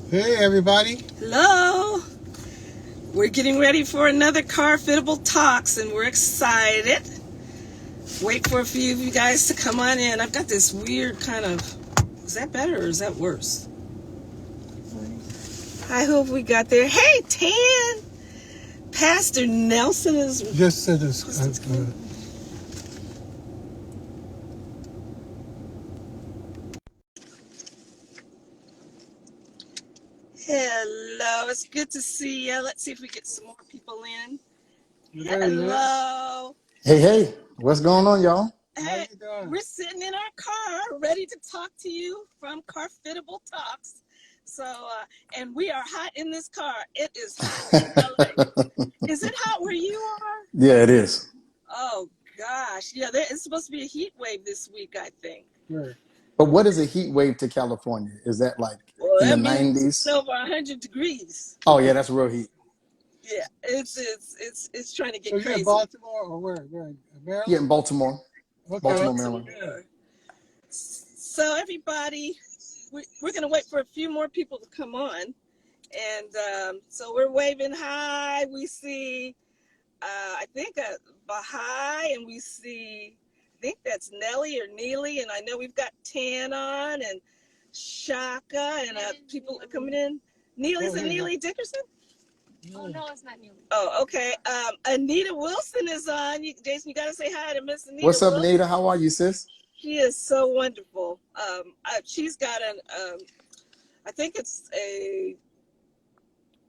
Hey, everybody. Hello. We're getting ready for another Car Fittable Talks, and we're excited. Wait for a few of you guys to come on in. I've got this weird kind of. Is that better or is that worse? I hope we got there. Hey, Tan. Pastor Nelson is. Just said this. Hello. It's good to see you. Let's see if we get some more people in. There he is. Hello. Hey, what's going on, y'all? How Hey, you doing? we're sitting in our car ready to talk to you from Car Fittable Talks. So, and we are hot in this car. It is hot in LA. Is it hot where you are? Yeah, it is. Oh, gosh. Yeah, it's supposed to be a heat wave this week, I think. Sure. But what is a heat wave to California? Is that like Well, in the that means it's 90s? over 100 degrees. Oh, yeah, that's real heat. Yeah, it's trying to So get you're in crazy. Baltimore or where? Where in Yeah, in Maryland? Baltimore, Okay. Maryland. So everybody, we're going to wait for a few more people to come on. And so we're waving hi. We see, I think, Bahai, and we see, I think that's Nelly or Neely. And I know we've got Tan on and Shaka and people coming in. Neely's Oh, a here you Neely Dickerson? go. Oh, no, it's not Neely. Oh, okay. Anita Wilson is on. Jason, you got to say hi to Miss Anita What's up, Wilson. Anita? How are you, sis? She is so wonderful. She's got I think it's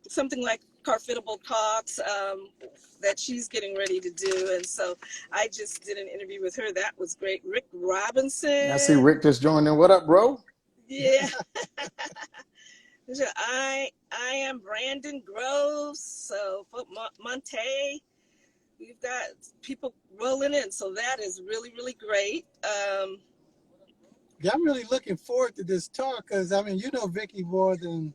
something like Car Fittable Talks that she's getting ready to do. And so I just did an interview with her. That was great. Rick I see Robinson. Rick just joined in. What up, bro? Yeah. I am Brandon Groves. So Monte. We've got people rolling in. So that is really, really great. Yeah, I'm really looking forward to this talk because I mean, you know Vicki more than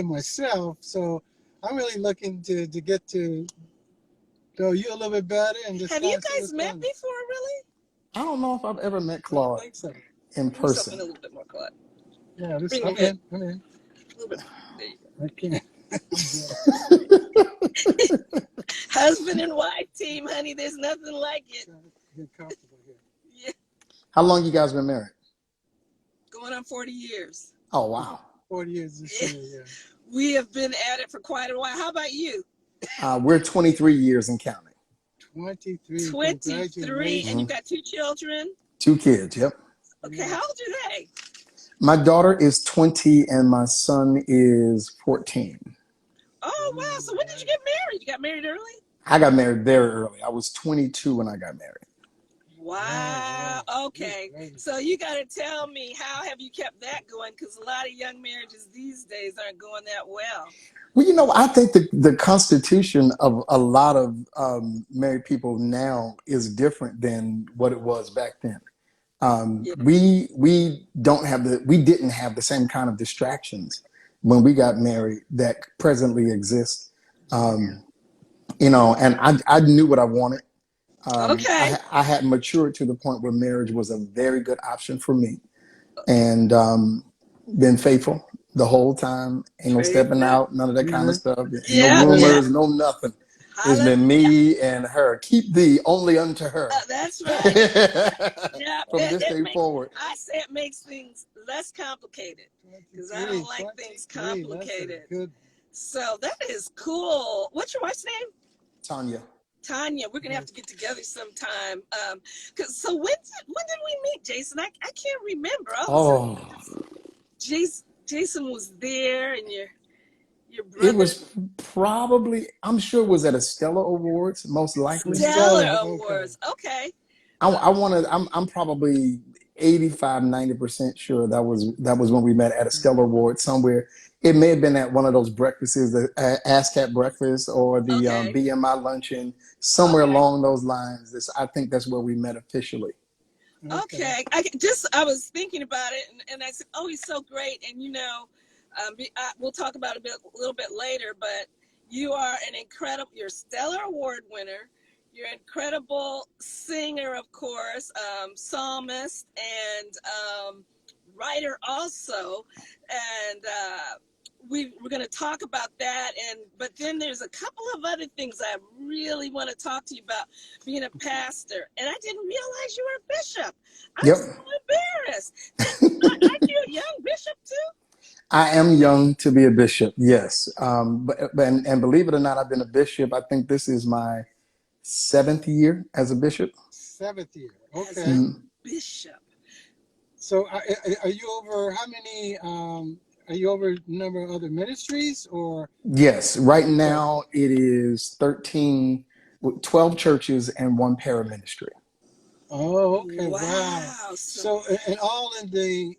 myself. So I'm really looking to get to know you a little bit better and just Have kind you of see guys what's going met on. before, really? I don't know if I've ever met I don't Claude think so. in Bring yourself in person. a little bit more, Claude. Yeah, Bring your I'm head in. I'm in. a little bit. There you go. I can't. Husband and wife team, honey. There's nothing like it. Get comfortable here. Yeah. How long you guys been married? Going on 40 years. Oh, wow. 40 years this Yeah. year, yeah. We have been at it for quite a while. How about you? We're 23 years and counting. 23. 23, Congratulations. and you've got 2 children. 2 kids, yep. Okay, Yeah. how old are they? My daughter is 20 and my son is 14. Oh, wow. So when did you get married? You got married early? I got married very early. I was 22 when I got married. Wow. Wow. Okay. Great. So you got to tell me, how have you kept that going? Because a lot of young marriages these days aren't going that well. Well, I think the constitution of a lot of married people now is different than what it was back then. Yeah. We didn't have the same kind of distractions when we got married that presently exist. Um, and I knew what I wanted. Okay. I had matured to the point where marriage was a very good option for me, and been faithful the whole time. Ain't no stepping Faithful. out, none of that kind of Mhm. stuff. Ain't no Yeah. Yeah. rumors, no nothing. It's been Hallelujah. me and her. Keep thee only unto her. That's right. Yeah. From this day forward. I say it makes things less complicated because I 23, don't like things 23. That's a complicated. good. So that is cool. What's your wife's name? Tanya. Tanya. We're gonna have to get together sometime. So when did we meet, Jason? I can't remember. All of a sudden, Jason was there, and your It brother. was probably, I'm sure it was at a Stella Awards, most likely. Stellar Stella. Okay. Awards. Okay. I'm probably 85, 90% sure that was when we met at a Stella Award somewhere. It may have been at one of those breakfasts, the ASCAP breakfast or the Okay. BMI luncheon, somewhere Okay. along those lines. I think that's where we met officially. Okay. I was thinking about it, and I said, oh, he's so great. And we'll talk about it a little bit later, but you are you're a Stellar Award winner. You're an incredible singer, of course, psalmist, and writer also, and we're going to talk about that. But then there's a couple of other things I really want to talk to you about, being a pastor. And I didn't realize you were a bishop. I'm Yep. so embarrassed. Aren't you a young bishop too? I am young to be a bishop, yes. And believe it or not, I've been a bishop. I think this is my 7th year as a bishop. 7th year. As Okay. a bishop. So are you over how many? Are you over a number of other ministries or? Yes, right now it is 12 churches and 1 paraministry. Oh, okay. Wow. Wow. So and all in the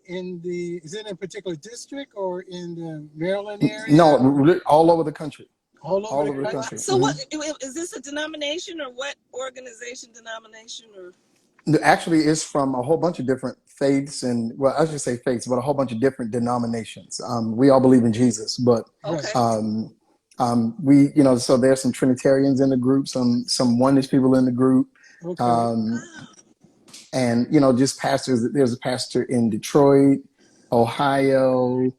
is it in a particular district or in the Maryland area? No, all over the country. All over the the country. country. So what is this, a denomination, or what organization denomination, or? Actually, it's from a whole bunch of different faiths and, well, I should say faiths, but a whole bunch of different denominations. We all believe in Jesus, but Okay. we, so there's some Trinitarians in the group, some oneness people in the group. Okay. And, just pastors. There's a pastor in Detroit, Ohio,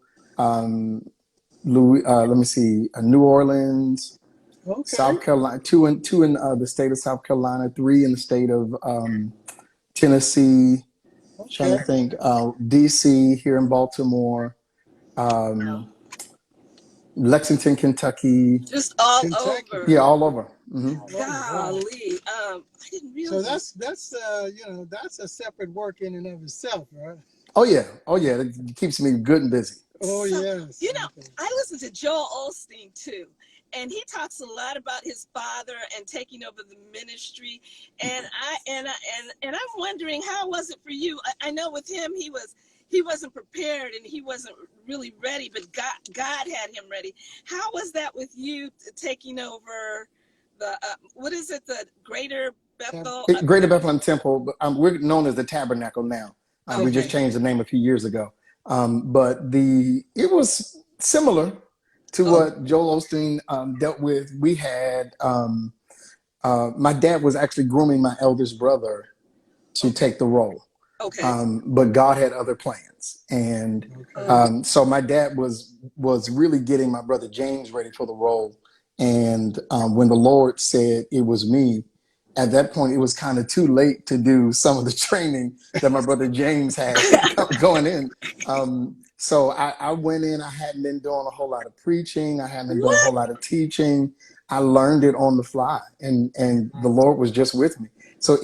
New Orleans, Okay. South Carolina, two in the state of South Carolina, 3 in the state of Tennessee, trying to think, DC, here in Baltimore, Lexington, Kentucky. Just all Kentucky. over. Yeah, all over. Mm-hmm. Golly. I didn't realize. So that's a separate work in and of itself, right? Oh yeah, it keeps me good and busy. Oh yes. I listen to Joel Osteen too, and he talks a lot about his father and taking over the ministry. And I'm wondering, how was it for you? I know with him, he wasn't prepared and he wasn't really ready, but God had him ready. How was that with you taking over the what is it, the Greater Bethel? Greater Bethlehem Temple? We're known as the Tabernacle now. We just changed the name a few years ago. But it was similar to what Joel Osteen dealt with. We had my dad was actually grooming my eldest brother to take the role. Okay. But God had other plans, and so my dad was really getting my brother James ready for the role. And when the Lord said it was me, at that point, it was kind of too late to do some of the training that my brother James had going in. So I went in. I hadn't been doing a whole lot of preaching. I hadn't been doing a whole lot of teaching. I learned it on the fly, and the Lord was just with me. So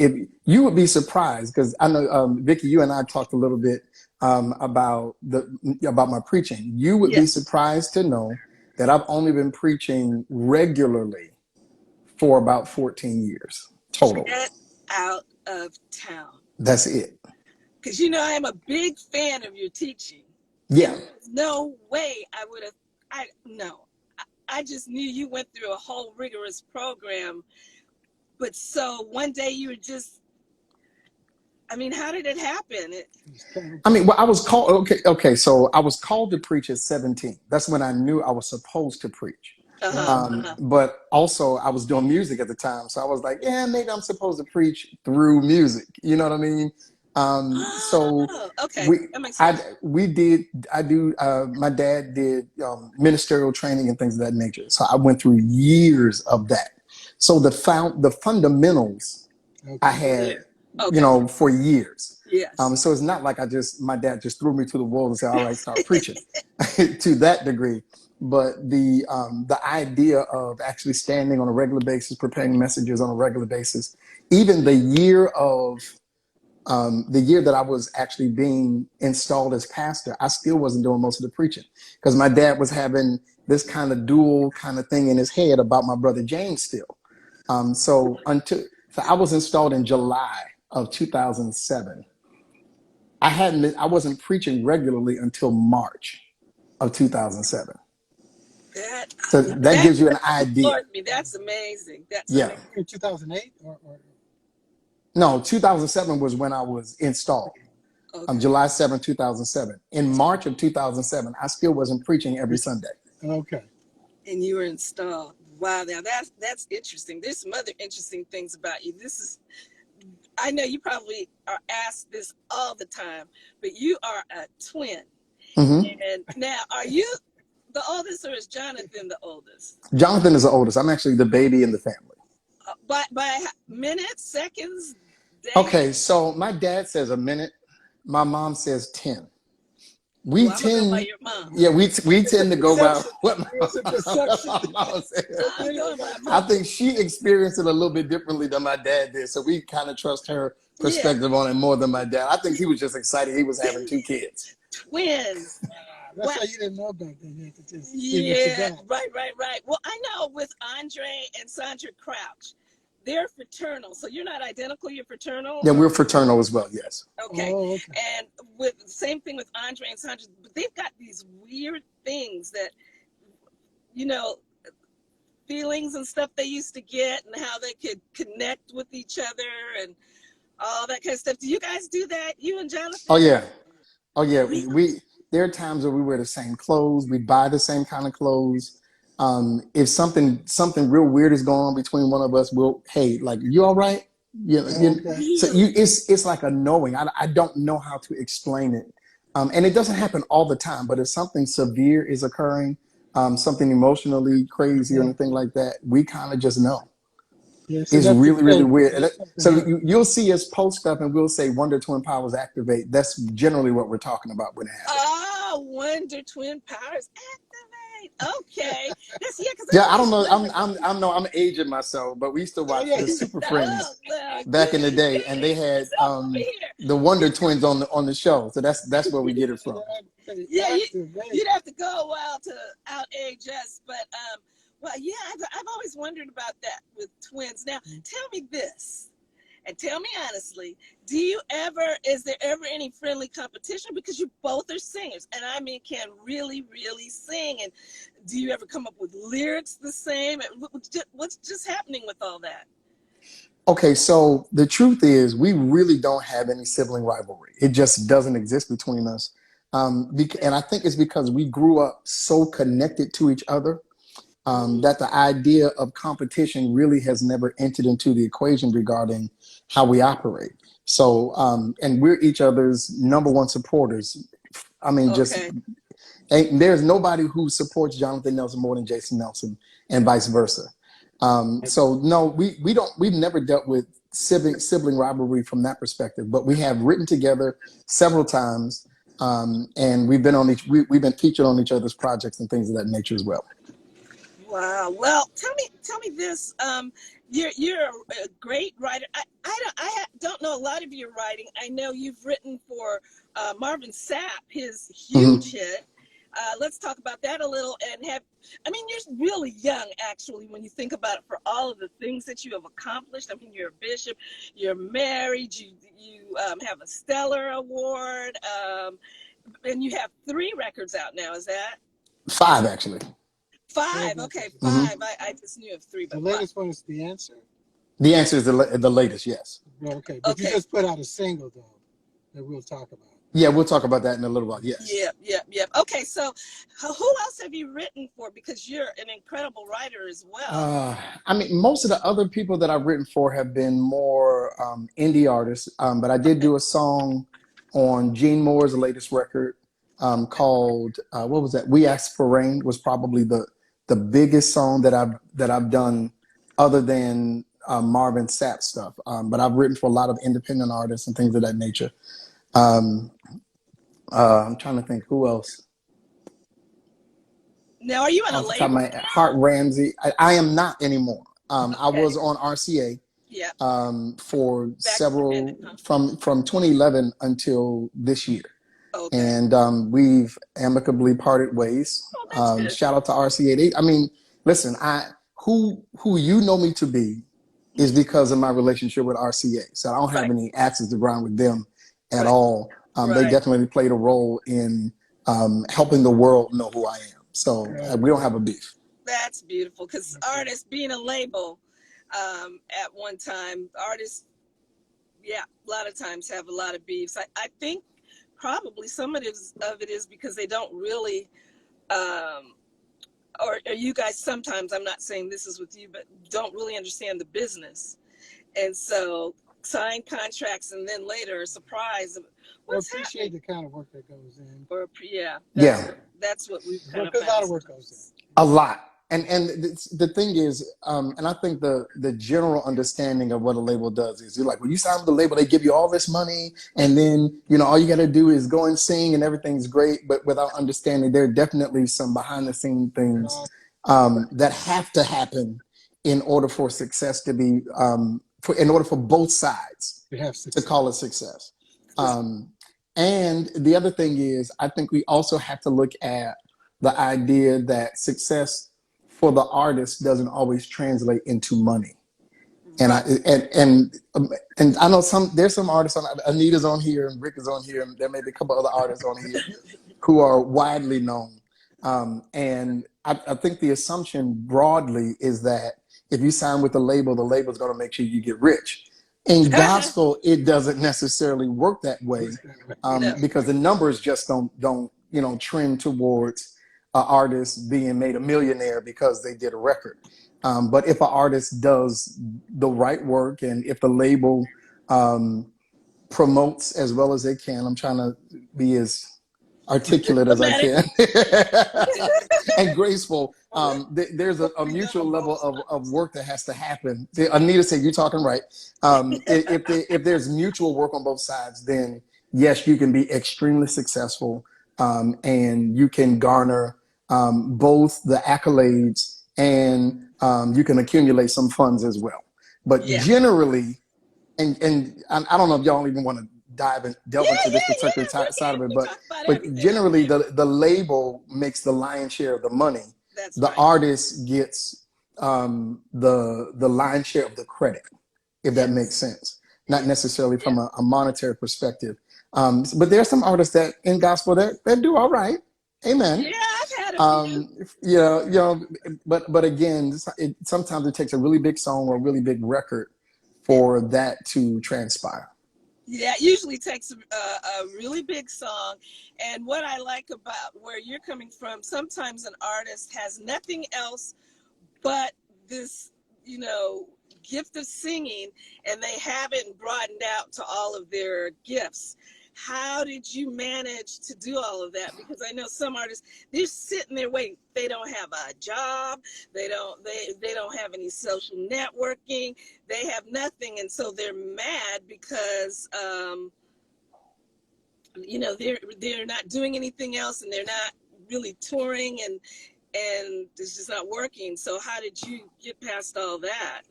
you would be surprised, because I know, Vicki, you and I talked a little bit about my preaching. You would be surprised to know that I've only been preaching regularly for about 14 years total. Get out of town. That's it. Because I am a big fan of your teaching. Yeah. There's no way I would have. I just knew you went through a whole rigorous program. But so one day you were just. How did it happen? I was called. Okay. So I was called to preach at 17. That's when I knew I was supposed to preach. But also I was doing music at the time, so I was like, yeah, maybe I'm supposed to preach through music. You know what I mean? So okay, that makes sense. My dad did ministerial training and things of that nature. So I went through years of that. So the fundamentals I had, for years. Yes. So it's not like my dad just threw me to the wall and said, all right, start preaching to that degree. But the idea of actually standing on a regular basis, preparing messages on a regular basis, even the year that I was actually being installed as pastor, I still wasn't doing most of the preaching, because my dad was having this kind of dual kind of thing in his head about my brother James still. So I was installed in July of 2007. I wasn't preaching regularly until March of 2007. So that gives you an idea. That's amazing. Amazing. In 2008 or? No, 2007 was when I was installed. July 7, 2007. In March of 2007, I still wasn't preaching every Sunday. Okay. And you were installed. Wow, now that's interesting. There's some other interesting things about you. I know you probably are asked this all the time, but you are a twin. Mm-hmm. And now, are you the oldest, or is Jonathan the oldest? Jonathan is the oldest. I'm actually the baby in the family. By minutes, seconds, Okay, days? so my dad says a minute. My mom says 10. We Well, I'm gonna go by tend, your mom. yeah, we It's a tend to go by perception. what It's a perception. my mom says. I'm going by I mom. think she experienced it a little bit differently than my dad did, so we kind of trust her Yeah, perspective on it more than my dad. I think he was just excited he was having 2 kids. twins. That's Well, why you didn't know back then. You had to just leave it to yeah, God. right. Well, I know with Andre and Sandra Crouch, they're fraternal. So you're not identical, you're fraternal, Yeah, or we're fraternal as well. Yes. okay. Oh, okay. And with the same thing with Andre and Sandra, but they've got these weird things that, you know, feelings and stuff they used to get and how they could connect with each other and all that kind of stuff. Do you guys do that? You and Oh Jonathan? yeah. Oh yeah, Really? we there are times where we wear the same clothes, we buy the same kind of clothes. If something real weird is going on between one of us, we'll, hey, like, you all right? Oh, okay. So you, Really? it's like a knowing. I don't know how to explain it, and it doesn't happen all the time. But if something severe is occurring, something emotionally crazy or Yeah. anything like that, we kind of just know. Yeah. So It's that's the really, really thing. weird. There's something So up. you'll see us post stuff and we'll say Wonder Twin Powers activate. That's generally what we're talking about when it happens. Oh, Wonder Twin Powers activate. Okay. That's, yeah, because Yeah, I've I don't always know. wondered. I'm aging myself, but we used to Oh, watch yeah. the Super Oh, Friends well, back in the day, and they get had yourself over here. the Wonder You, Twins on the show. So that's where we get it from. yeah, Activate. you'd have to go a while to out age us, but well, yeah, I've always wondered about that with twins. Now, tell me this, and tell me honestly, is there ever any friendly competition? Because you both are singers, and I mean, can really, really sing. And do you ever come up with lyrics the same? And what's just happening with all that? Okay, so the truth is, we really don't have any sibling rivalry. It just doesn't exist between us. And I think it's because we grew up so connected to each other, Mm, that the idea of competition really has never entered into the equation regarding how we operate. So, and we're each other's number one supporters. I mean, just okay. there's nobody who supports Jonathan Nelson more than Jason Nelson, and vice versa. So no, we've never dealt with sibling rivalry from that perspective, but we have written together several times, and we've been featured on each other's projects and things of that nature as well. Wow. Well, tell me this. You're a great writer. Don't know a lot of your writing. I know you've written for Marvin Sapp, his huge Hmm. hit. Let's talk about that a little. I mean, you're really young, actually, when you think about it, for all of the things that you have accomplished. I mean, you're a bishop, you're married, you have a Stellar Award, and you have 3 records out now. Is that 5 actually. 5? Okay, Hmm. 5. I just knew of 3, The but 5. latest one is the answer. The answer is the latest, yes. Okay, but you Okay. just put out a single though that we'll talk about. Yeah, we'll talk about that in a little while. Yes. Yep. Okay, so who else have you written for? Because you're an incredible writer as well. Uh, I mean, most of the other people that I've written for have been more indie artists, but I did Okay. do a song on Gene Moore's latest record, called what was that? "We Asked for Rain" was probably the biggest song that I've done, other than Marvin Sapp stuff. But I've written for a lot of independent artists and things of that nature. Um, I'm trying to think who else. Now, are you on a Off the top of label my Hart now? Ramsey. I am not anymore. I Okay. was on RCA Yeah. for Back independent, several huh? from 2011 until this year, Okay. and we've amicably parted ways. Oh, that's good. Shout out to RCA. I mean, listen, I who you know me to be is Mhm. because of my relationship with RCA. So I don't have Right. any axes to grind with them at Right. all. They Right. definitely played a role in helping the world know who I am. So Right. we don't have a beef. That's beautiful. Because artists being a label, at one time, artists, yeah, a lot of times have a lot of beefs. I think probably some of it is because they don't really, um, or you guys sometimes, I'm not saying this is with you, but don't really understand the business. And so sign contracts and then later a surprise of Well, what's appreciate happening. the kind of work that goes in. Or yeah, Yeah. that's what we've kind of A lot found of work goes in. A lot. And the thing is, and I think the general understanding of what a label does is you're like, when you sign with the label, they give you all this money, and then, you know, all you got to do is go and sing and everything's great, but without understanding there are definitely some behind the scene things that have to happen in order for success to be, in order for both sides to call it success. And the other thing is, I think we also have to look at the idea that success for the artist doesn't always translate into money. And and I know there's some artists on, Anita's on here and Rick is on here, and there may be a couple other artists on here who are widely known. And I think the assumption broadly is that if you sign with the label is going to make sure you get rich. In gospel, it doesn't necessarily work that way, because the numbers just don't trend towards an artist being made a millionaire because they did a record. But if an artist does the right work, and if the label promotes as well as they can, I'm trying to be as articulate as I can and graceful. There's a mutual level of work that has to happen. Anita said, you're talking right. If there's mutual work on both sides, then yes, you can be extremely successful, and you can garner both the accolades, and you can accumulate some funds as well. But generally, and I don't know if y'all even want to delve into this particular side of it, but generally the label makes the lion's share of the money. The artist gets the lion's share of the credit, if that makes sense. Not necessarily from a monetary perspective. But there's some artists that in gospel that do all right. Amen. Yeah, I've had a few. But again, sometimes it takes a really big song or a really big record for that to transpire. Yeah, it usually takes a really big song. And what I like about where you're coming from, sometimes an artist has nothing else but this, gift of singing, and they haven't broadened out to all of their gifts. How did you manage to do all of that? Because I know some artists, they're sitting there waiting. They don't have a job. They don't have any social networking. They have nothing, and so they're mad because they're not doing anything else, and they're not really touring, and it's just not working. So how did you get past all that?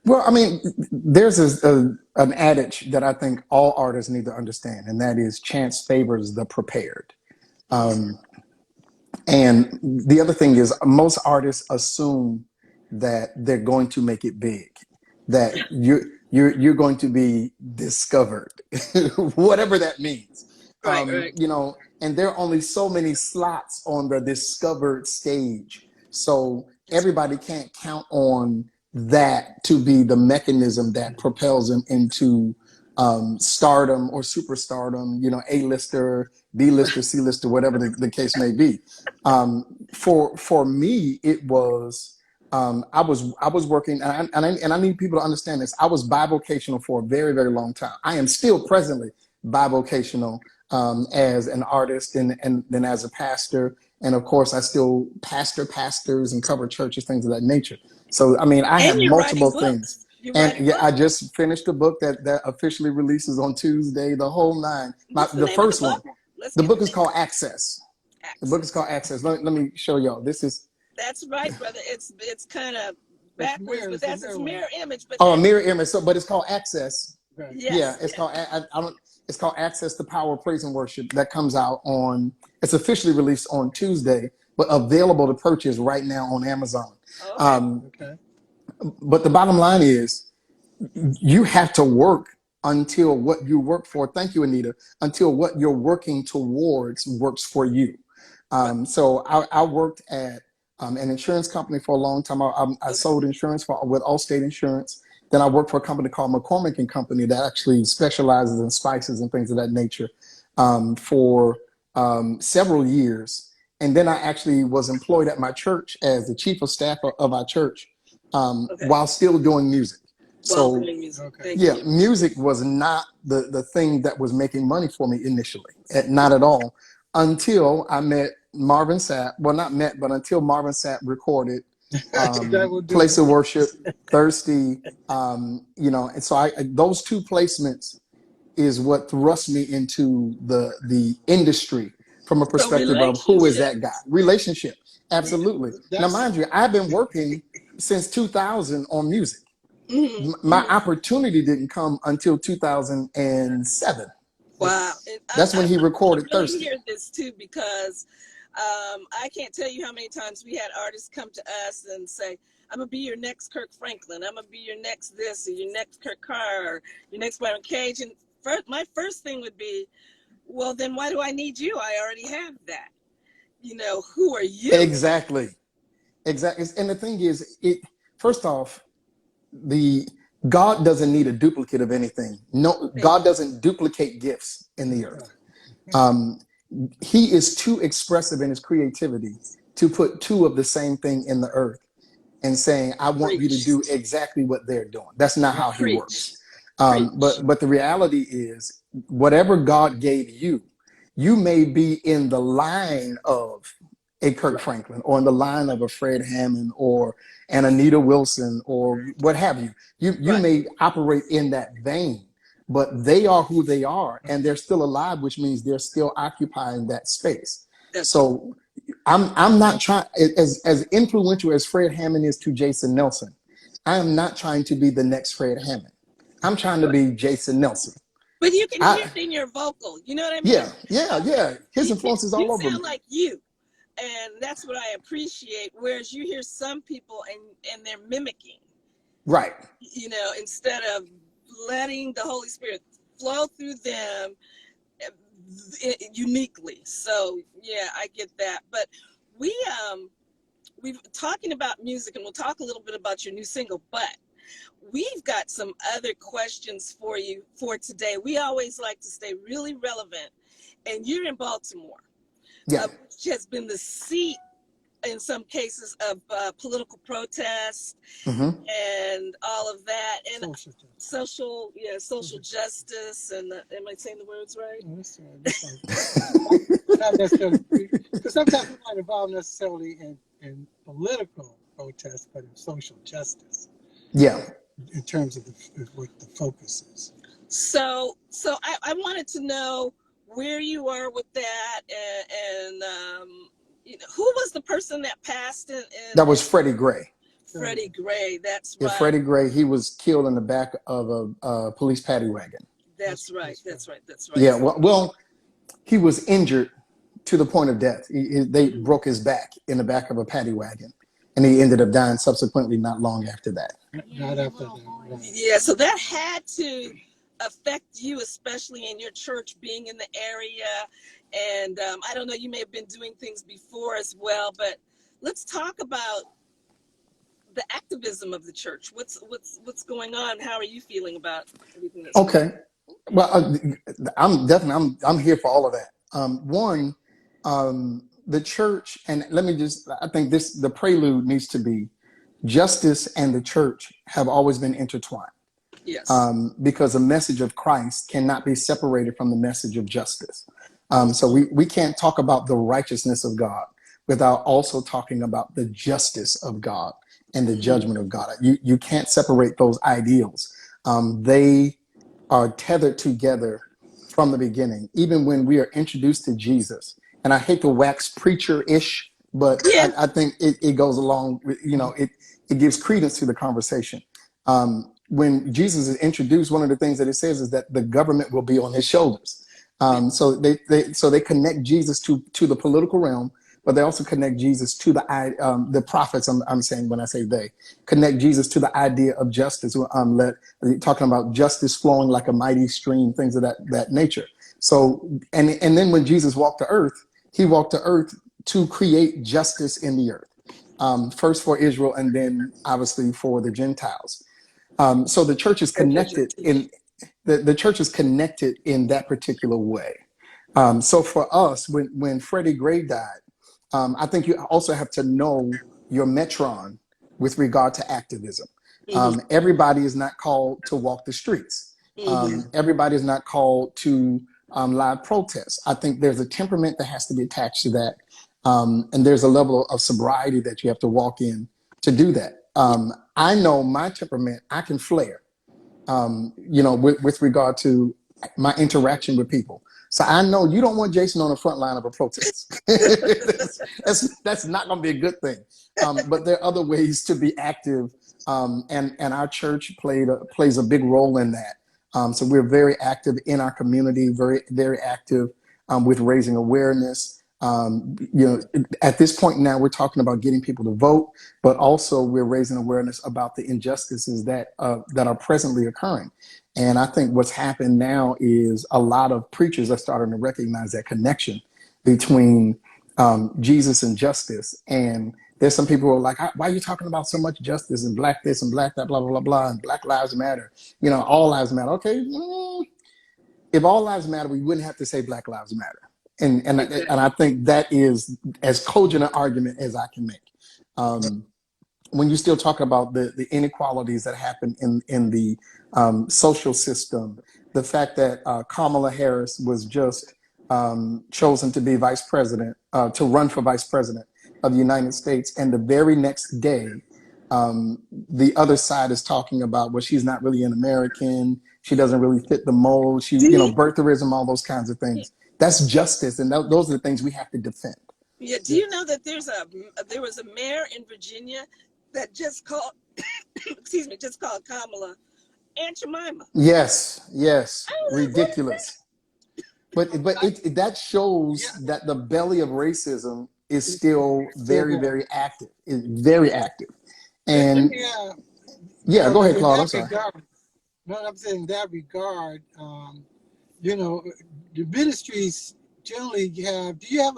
Well, I mean, there's an adage that I think all artists need to understand, and that is chance favors the prepared. And the other thing is, most artists assume that they're going to make it big, that you're going to be discovered, whatever that means. Right. And there are only so many slots on the discovered stage, so everybody can't count on that to be the mechanism that propels them into stardom or superstardom, A-lister, B-lister, C-lister, whatever the case may be. For me, it was I was working, and I need people to understand this. I was bivocational for a very, very long time. I am still presently bivocational as an artist and then as a pastor, and of course I still pastor pastors and cover churches, things of that nature. So, I mean, I have multiple things. And I just finished a book that officially releases on Tuesday, the whole nine. The first one. The book is called Access. The book is called Access. Let me show y'all. That's right, brother. It's kind of backwards, but that's its mirror image. But mirror image. So, but it's called Access. Right. Yes. Yeah, it's called. It's called Access to Power, Praise and Worship. That comes out it's officially released on Tuesday, but available to purchase right now on Amazon. Okay. But the bottom line is, you have to work until what you work for. Thank you, Anita. Until what you're working towards works for you. So I worked at an insurance company for a long time. I sold insurance with Allstate Insurance. Then I worked for a company called McCormick and Company that actually specializes in spices and things of that nature for several years. And then I actually was employed at my church as the chief of staff of our church while still doing music. while So doing music. Okay. Thank yeah, you. music was not the thing that was making money for me initially, not at all, until I met Marvin Sapp. Well, not met, but until Marvin Sapp recorded That will do Place of it. Worship, Thirsty, and so those two placements is what thrust me into the industry from a So perspective of who is that guy? relationships. Relationship, Yeah. absolutely. Now, That's mind you, I've been working since 2000 on music. My Hmm. opportunity didn't come until 2007. Wow. And That's I when he want to recorded really Thirsty. hear this too, because I can't tell you how many times we had artists come to us and say, I'm going to be your next Kirk Franklin. I'm going to be your next this, or your next Kirk Carr, or your next Byron Cage. And my first thing would be, well, then why do I need you? I already have that. Who are you? Exactly. Exactly. And the thing is, first off, the God doesn't need a duplicate of anything. No, Thank God you. doesn't duplicate gifts in the right. earth. Um, he is too expressive in his creativity to put two of the same thing in the earth and saying, I want you to Preach. do exactly what they're doing. That's not how he Preach. works. Preach. But the reality is, whatever God gave you, you may be in the line of a Kirk Right. Franklin or in the line of a Fred Hammond or an Anita Wilson or what have you. You Right. may operate in that vein, but they are who they are and they're still alive, which means they're still occupying that space. That's right. So I'm not trying, as influential as Fred Hammond is to Jason Nelson, I am not trying to be the next Fred Hammond. I'm trying to But, be Jason Nelson. but you can hear I it in your vocal. You know what I mean? yeah. His influence is You all over sound me. like you. And that's what I appreciate. Whereas you hear some people and they're mimicking, Right. instead of letting the Holy Spirit flow through them uniquely. So yeah, I get that. But we we've talking about music, and we'll talk a little bit about your new single, but we've got some other questions for you for today. We always like to stay really relevant, and you're in Baltimore, Yeah. which has been the seat in some cases of political protest Hmm. and all of that, and Social justice. social justice. And am I saying the words right? Oh, not necessarily, because sometimes we're not involved necessarily in political protests, but in social justice Yeah. in terms of what the focus is. So I wanted to know where you are with that, and who was the person that passed That was Freddie Gray. Freddie Gray. That's Yeah, right. Freddie Gray. He was killed in the back of a police paddy wagon. That's right. That's right. That's right. Yeah. Well, he was injured to the point of death. They Mhm. broke his back in the back of a paddy wagon, and he ended up dying subsequently not long after that. Not after that. Right. Yeah. So that had to affect you, especially in your church, being in the area. And I don't know, you may have been doing things before as well, but let's talk about the activism of the church. What's going on? How are you feeling about everything that's going Okay. Well, I'm here for all of that. One, the church, and I think the prelude needs to be justice and the church have always been intertwined. on? Yes. Because the message of Christ cannot be separated from the message of justice. So we can't talk about the righteousness of God without also talking about the justice of God and the judgment of God. You can't separate those ideals. They are tethered together from the beginning, even when we are introduced to Jesus. And I hate to wax preacher-ish, but Yeah. I think it goes along with, it gives credence to the conversation. When Jesus is introduced, one of the things that it says is that the government will be on his shoulders. So they connect Jesus to the political realm, but they also connect Jesus to the prophets. I'm saying when I say they connect Jesus to the idea of justice. Talking about justice flowing like a mighty stream, things of that nature. So and then when Jesus walked to earth, he walked to earth to create justice in the earth. First for Israel, and then obviously for the Gentiles. So the church is connected in the church is connected in that particular way. So for us, when Freddie Gray died, I think you also have to know your metron with regard to activism. Mm-hmm. Everybody is not called to walk the streets. Mm-hmm. Everybody is not called to live protests. I think there's a temperament that has to be attached to that. And there's a level of sobriety that you have to walk in to do that. I know my temperament, I can flare, with regard to my interaction with people. So I know you don't want Jason on the front line of a protest. that's not going to be a good thing. But there are other ways to be active, and our church plays a big role in that. So we're very active in our community, very very active with raising awareness. At this point now, we're talking about getting people to vote, but also we're raising awareness about the injustices that are presently occurring. And I think what's happened now is a lot of preachers are starting to recognize that connection between Jesus and justice. And there's some people who are like, why are you talking about so much justice and black this and black that, blah, blah, blah, blah, and Black Lives Matter, all lives matter. Okay, if all lives matter, we wouldn't have to say Black Lives Matter. And I think that is as cogent an argument as I can make. When you're still talking about the inequalities that happen in the social system, the fact that Kamala Harris was just chosen to be vice president, to run for vice president of the United States, and the very next day, the other side is talking about, well, she's not really an American, she doesn't really fit the mold, birtherism, all those kinds of things. That's justice, and those are the things we have to defend. Yeah. Do you know that there was a mayor in Virginia that just called, just called Kamala Aunt Jemima? Yes, ridiculous. But that shows that the belly of racism is still very, very active. It's very active. And go ahead, Claude. I'm sorry. No, I'm saying in that regard, the ministries generally have. Do you have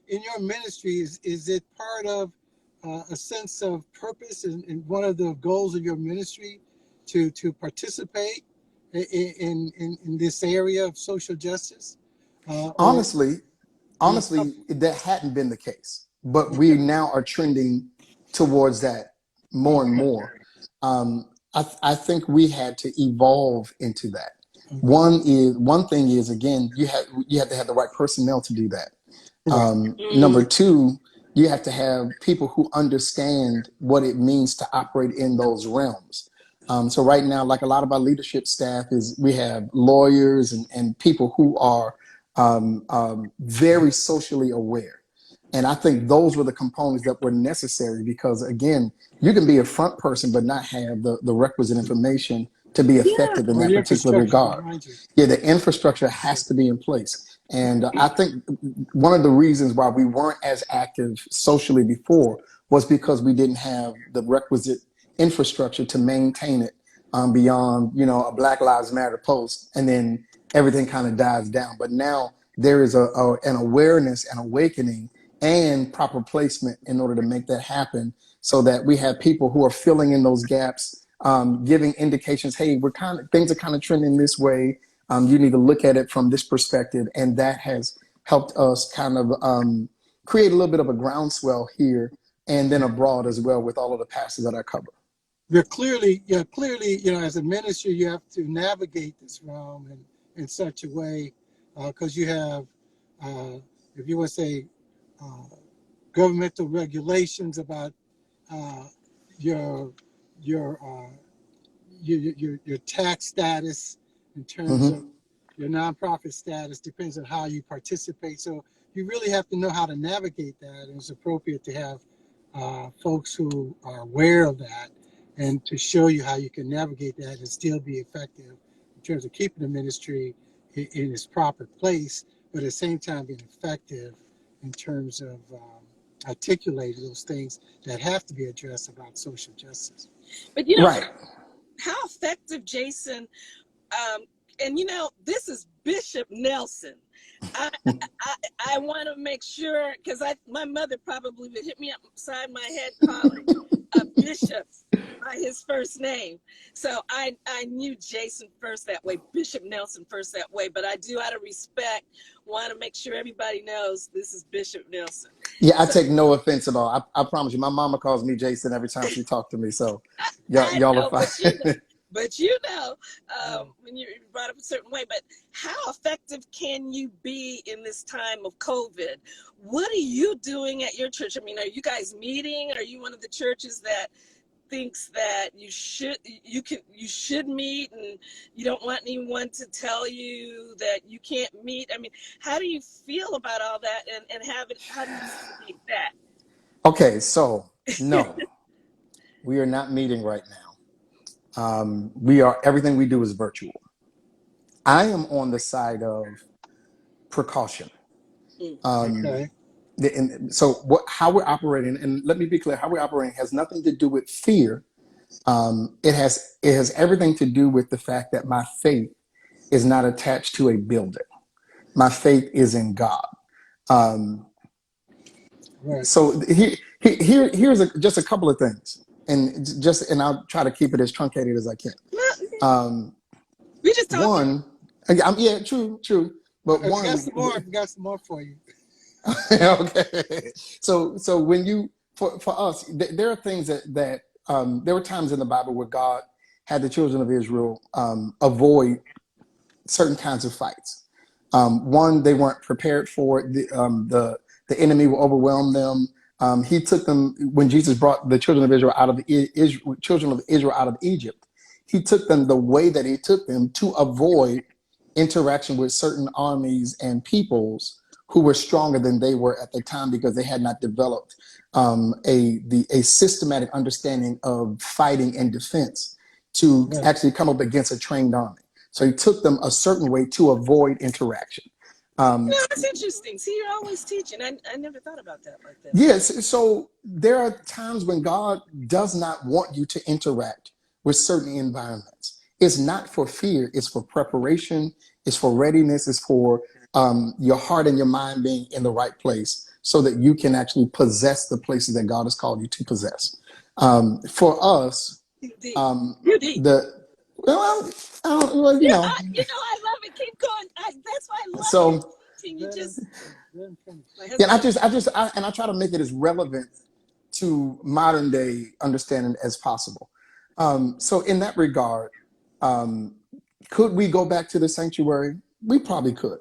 in your ministry? Is it part of a sense of purpose and one of the goals of your ministry to participate in this area of social justice? Honestly, that hadn't been the case, but we now are trending towards that more and more. I think we had to evolve into that. One thing is, again, you have to have the right personnel to do that. Number two, you have to have people who understand what it means to operate in those realms. So right now, like a lot of our leadership staff we have lawyers and people who are very socially aware. And I think those were the components that were necessary because, again, you can be a front person but not have the requisite information to be effective in that particular regard. Yeah, the infrastructure has to be in place. And I think one of the reasons why we weren't as active socially before was because we didn't have the requisite infrastructure to maintain it beyond, a Black Lives Matter post, and then everything kind of dies down. But now there is an awareness and awakening and proper placement in order to make that happen, so that we have people who are filling in those gaps, giving indications, hey, things are kind of trending this way. You need to look at it from this perspective. And that has helped us kind of create a little bit of a groundswell here and then abroad as well with all of the pastors that I cover. Clearly, as a ministry, you have to navigate this realm in such a way, because you have, if you want to say, governmental regulations about your tax status in terms of your nonprofit status depends on how you participate. So you really have to know how to navigate that, and it's appropriate to have folks who are aware of that and to show you how you can navigate that and still be effective in terms of keeping the ministry in its proper place, but at the same time being effective in terms of articulating those things that have to be addressed about social justice. But how effective, Jason, and this is Bishop Nelson. I want to make sure, because my mother probably would hit me upside my head calling a bishop by his first name. So I knew Jason first that way, Bishop Nelson first that way, but I do, out of respect, want to make sure everybody knows this is Bishop Nelson. Yeah, I So take no offense at all. I promise you. My mama calls me Jason every time she talks to me. So I y'all know, are fine. but when you brought up a certain way, but how effective can you be in this time of COVID? What are you doing at your church? I mean, are you guys meeting? Are you one of the churches that thinks that you should meet and you don't want anyone to tell you that you can't meet? I mean, how do you feel about all that and how do you navigate that? Okay, so no, we are not meeting right now. We are everything we do is virtual. I am on the side of precaution. Mm. Um, Okay. so how we're operating, and let me be clear, how we're operating has nothing to do with fear. It has everything to do with the fact that my faith is not attached to a building. My faith is in God. Um, Right. so just a couple of things, and I'll try to keep it as truncated as I can. Um, We just talking. One, yeah, true, but We got one, some more. We got some more for you. okay. So when you for us, there are things that there were times in the Bible where God had the children of Israel avoid certain kinds of fights. One, they weren't prepared for it. The enemy will overwhelm them. He took them when Jesus brought the children of Israel out of Egypt. He took them the way that he took them to avoid interaction with certain armies and peoples who were stronger than they were at the time because they had not developed a systematic understanding of fighting and defense to Right. actually come up against a trained army. So he took them a certain way to avoid interaction. No, Um, that's interesting. See, you're always teaching. I never thought about that like that. yes, so there are times when God does not want you to interact with certain environments. It's not for fear, it's for preparation, it's for readiness, it's for your heart and your mind being in the right place so that you can actually possess the places that God has called you to possess. For us, You deep. um, You deep. the well, I don't, well, Yeah, I love it. Keep going. That's why I love your so teaching. You Let him, just let him finish. my yeah, husband. and I try to make it as relevant to modern day understanding as possible. So in that regard, um, could we go back to the sanctuary? We probably could.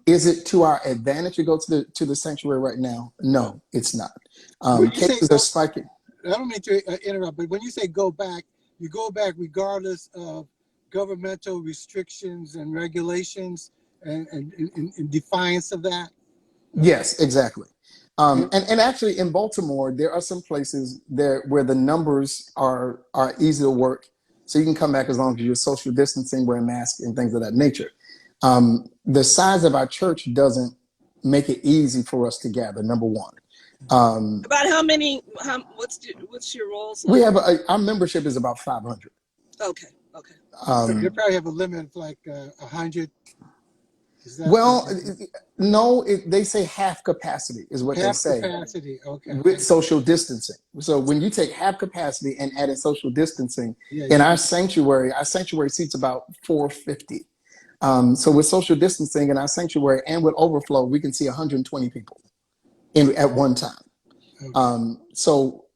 Is it to our advantage to go to the sanctuary right now? No, it's not. When you say Cases are go, spiking. I don't mean to interrupt, but when you say go back, you go back regardless of governmental restrictions and regulations and in defiance of that. Yes, exactly. And, And actually, in Baltimore, there are some places there where the numbers are easy to work, so you can come back as long as you're social distancing, wearing masks, and things of that nature. The size of our church doesn't make it easy for us to gather. Number one, um, About how many? What's your roles we like? have our membership is about 500. Okay. Okay. so they Um, probably have a limit of like 100. Is that well, no, they say half capacity is what they half say, capacity? Okay. with social distancing. So when you take half capacity and add in social distancing, Yeah, in you can. our sanctuary seats about 450. So with social distancing in our sanctuary and with overflow, we can see 120 people at one time. Okay. So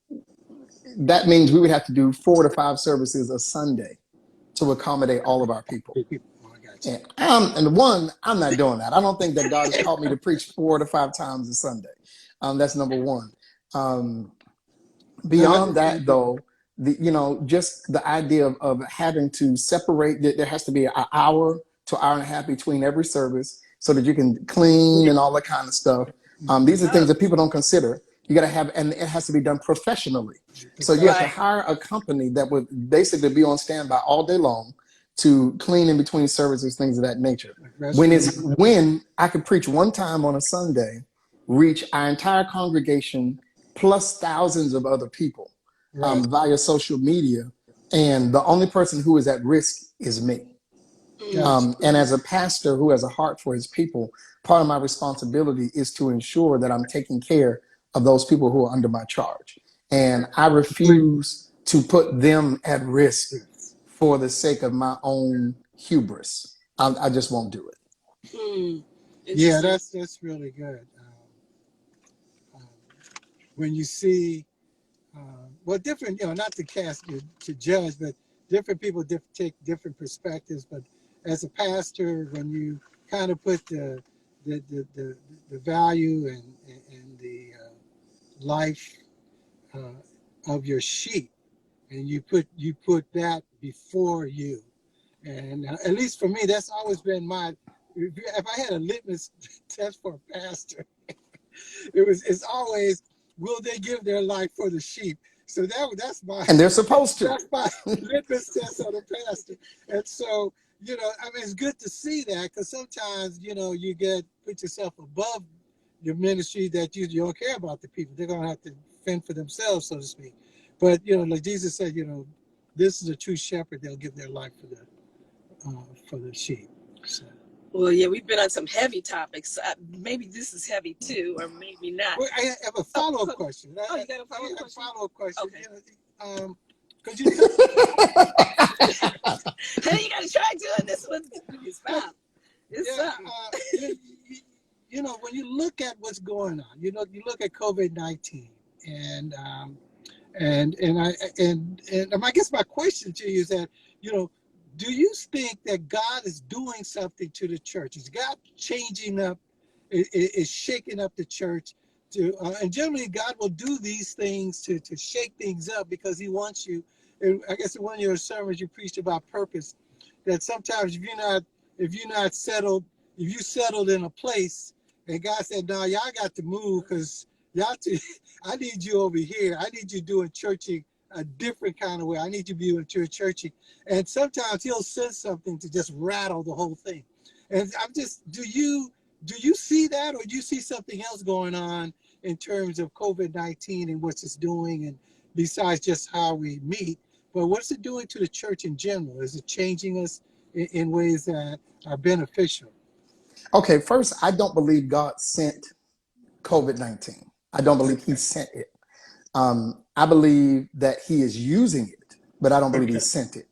that means we would have to do 4 to 5 services a Sunday to accommodate all of our people. Oh, I got you. And I'm not doing that. I don't think that God has called me to preach 4 to 5 times a Sunday. That's number one. Um, No, that's Beyond that, though, just the idea of having to separate, there has to be an hour to hour and a half between every service so that you can clean and all that kind of stuff. These are Oh, things that people don't consider. You got to have, and it has to be done professionally. So you have to professional. right. hire a company that would basically be on standby all day long to clean in between services, things of that nature. Restroom. When I could preach one time on a Sunday, reach our entire congregation plus thousands of other people Right. via social media, and the only person who is at risk is me. Mm. Gotcha. And as a pastor who has a heart for his people, part of my responsibility is to ensure that I'm taking care of those people who are under my charge. And I refuse to put them at risk for the sake of my own hubris. I just won't do it. Mm. Yeah, Interesting. that's really good. when you see, well, different, not to to judge, but different people take different perspectives. But as a pastor, when you kind of put the value and the life of your sheep, and you put that before you, and at least for me, that's always been my. If I had a litmus test for a pastor, it's always, will they give their life for the sheep? So that's my, and they're supposed to. That's my litmus test on a pastor. And so, I mean, it's good to see that, because sometimes, you put yourself above your ministry, that you don't care about the people. They're going to have to fend for themselves, so to speak. But, like Jesus said, this is a true shepherd. They'll give their life for the sheep. So. Well, yeah, we've been on some heavy topics. Maybe this is heavy too, or maybe not. Well, I have a follow-up question. Oh, you got a follow-up question? Okay. Because Hey, you got to try doing this one. Stop. When you look at what's going on, you look at COVID-19, and I guess my question to you is that, do you think that God is doing something to the church? Is God changing up, is shaking up the church? And generally, God will do these things to shake things up, because he wants you. And I guess in one of your sermons, you preached about purpose, that sometimes if you're not settled, if you settled in a place, and God said, no, y'all got to move, because I need you over here. I need you doing churching a different kind of way. I need you to be doing churching. And sometimes he'll send something to just rattle the whole thing. And I'm just, do you see that, or do you see something else going on in terms of COVID-19 and what it's doing, and besides just how we meet, but what's it doing to the church in general? Is it changing us in ways that are beneficial? Okay, first, I don't believe God sent COVID-19. I don't believe he sent it. I believe that he is using it, but I don't believe he sent it.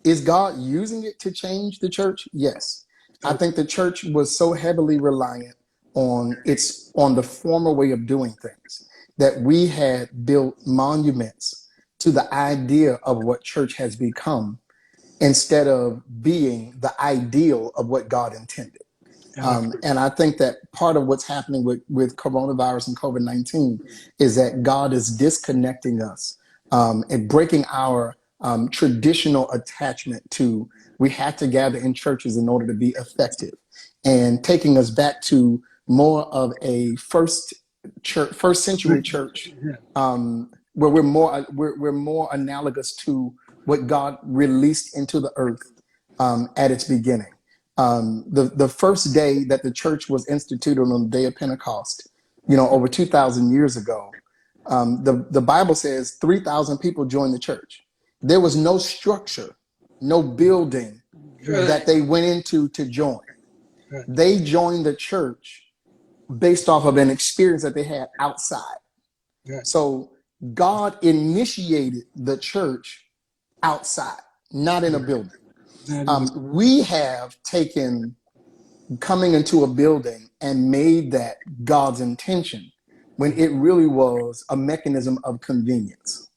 Is God using it to change the church? Yes. I think the church was so heavily reliant on the former way of doing things that we had built monuments to the idea of what church has become, instead of being the ideal of what God intended. And I think that part of what's happening with coronavirus and COVID-19 is that God is disconnecting us and breaking our traditional attachment to, we have to gather in churches in order to be effective, and taking us back to more of a first century church, where we're more analogous to what God released into the earth at its beginning. The first day that the church was instituted, on the day of Pentecost, over 2,000 years ago, the Bible says 3,000 people joined the church. There was no structure, no building that they went into to join. They joined the church based off of an experience that they had outside. So God initiated the church outside, not in a building. We have taken coming into a building and made that God's intention, when it really was a mechanism of convenience,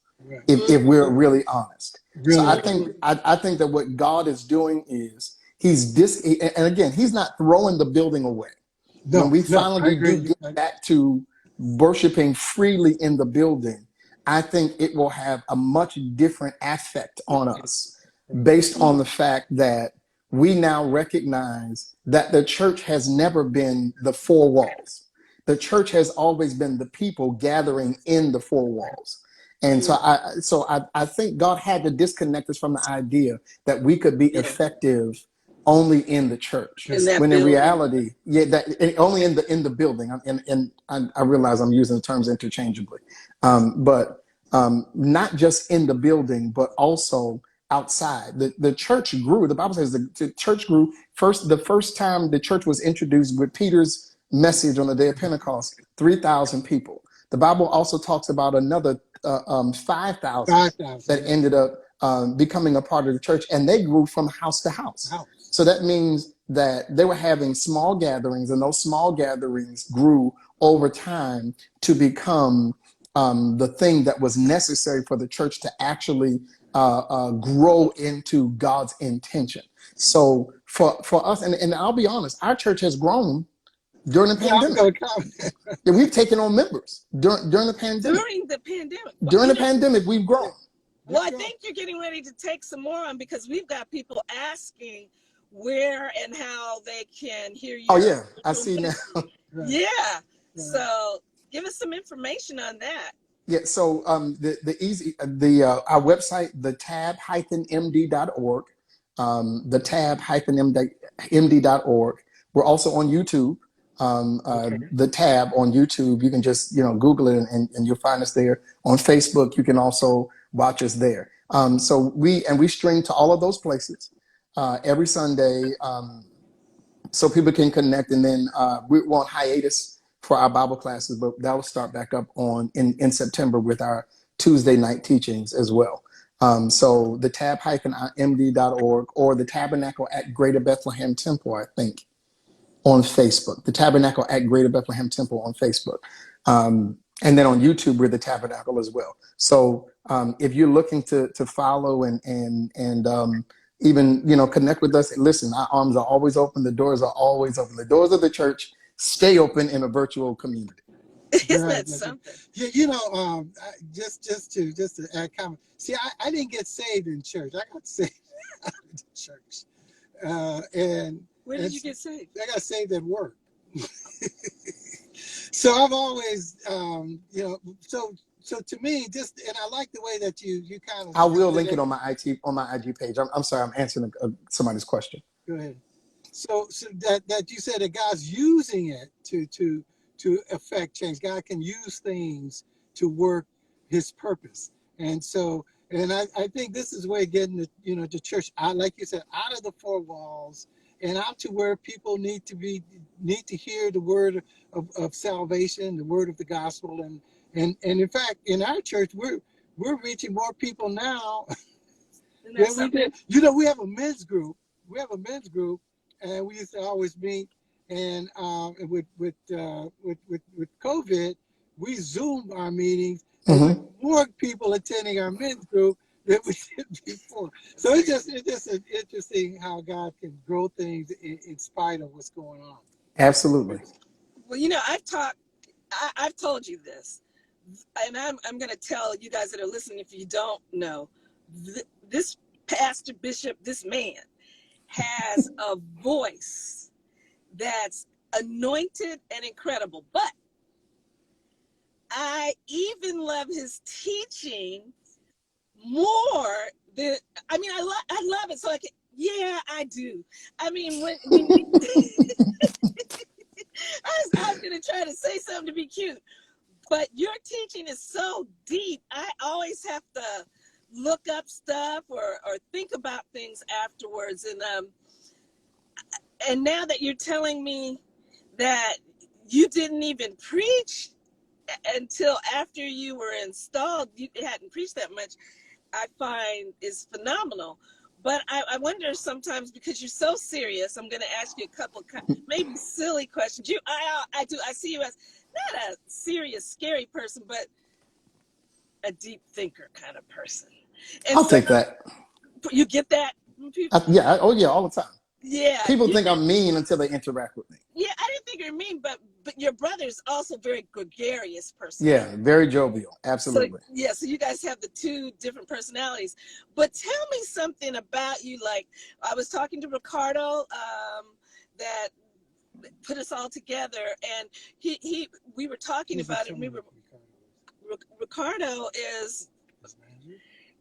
if we're really honest. So I think that what God is doing is and again, he's not throwing the building away. When we finally do get back to worshiping freely in the building, I think it will have a much different effect on us, based on the fact that we now recognize that the church has never been the four walls. The church has always been the people gathering in the four walls. And so I think God had to disconnect us from the idea that we could be effective only in the church, when in reality, that only in the building. And I realize I'm using the terms interchangeably, but not just in the building, but also outside. The church grew. The Bible says the church grew. The first time the church was introduced with Peter's message on the day of Pentecost, 3,000 people. The Bible also talks about another 5,000 that ended up becoming a part of the church, and they grew from house to house. So that means that they were having small gatherings, and those small gatherings grew over time to become the thing that was necessary for the church to actually grow into God's intention. So for us, and I'll be honest, our church has grown during the Yeah, I was pandemic. going to comment. Yeah, we've taken on members during the pandemic. During the pandemic. Well, During the pandemic, we've grown. well, I think you're getting ready to take some more on, because we've got people asking where and how they can hear you. Oh yeah, I see now. Right. Yeah. Right. So give us some information on that. Yeah, so our website, the tab-md.org, the tab-md.org. We're also on YouTube. The tab on YouTube, you can just Google it and you'll find us there. On Facebook, you can also watch us there. So we stream to all of those places every Sunday, so people can connect. And then we're on hiatus for our Bible classes, but that will start back up in September with our Tuesday night teachings as well. So the tab-md.org, or the Tabernacle at Greater Bethlehem Temple, I think, on Facebook. The Tabernacle at Greater Bethlehem Temple on Facebook. And then on YouTube, we're the Tabernacle as well. So if you're looking to follow and even connect with us, listen, our arms are always open. The doors are always open. The doors of the church stay open in a virtual community. Isn't that something? Yeah, just to add comment. See, I didn't get saved in church. I got saved out of the church. And Where did you get saved? I got saved at work. So I've always, so to me, and I like the way that you kind of. I will link it on my IG page. I'm sorry, I'm answering somebody's question. Go ahead. So that you said that God's using it to affect change. God can use things to work His purpose, and I think this is where getting the church out, like you said, out of the four walls and out to where people need to hear the word of salvation, the word of the gospel, and in fact, in our church, we're reaching more people now than we did. We have a men's group. And we used to always meet, and with COVID, we Zoomed our meetings, and with more people attending our men's group than we did before. So it's just interesting how God can grow things in spite of what's going on. Absolutely. Well, I've told you this, and I'm going to tell you guys that are listening, if you don't know, this pastor, bishop, this man has a voice that's anointed and incredible. But I even love his teaching more than, I love it. So I do. I mean, when I was going to try to say something to be cute, but your teaching is so deep. I always have to look up stuff or think about things afterwards. And now that you're telling me that you didn't even preach until after you were installed, you hadn't preached that much, I find is phenomenal. But I wonder sometimes, because you're so serious, I'm going to ask you a couple maybe silly questions. I see you as not a serious, scary person, but a deep thinker kind of person. And I'll take that. You get that from people? All the time. Yeah. People think I'm mean until they interact with me. Yeah, I didn't think you're mean, but your brother's also very gregarious person. Yeah, very jovial. Absolutely. So you guys have the two different personalities. But tell me something about you. Like, I was talking to Ricardo that put us all together, and we were talking about it. And Ricardo is,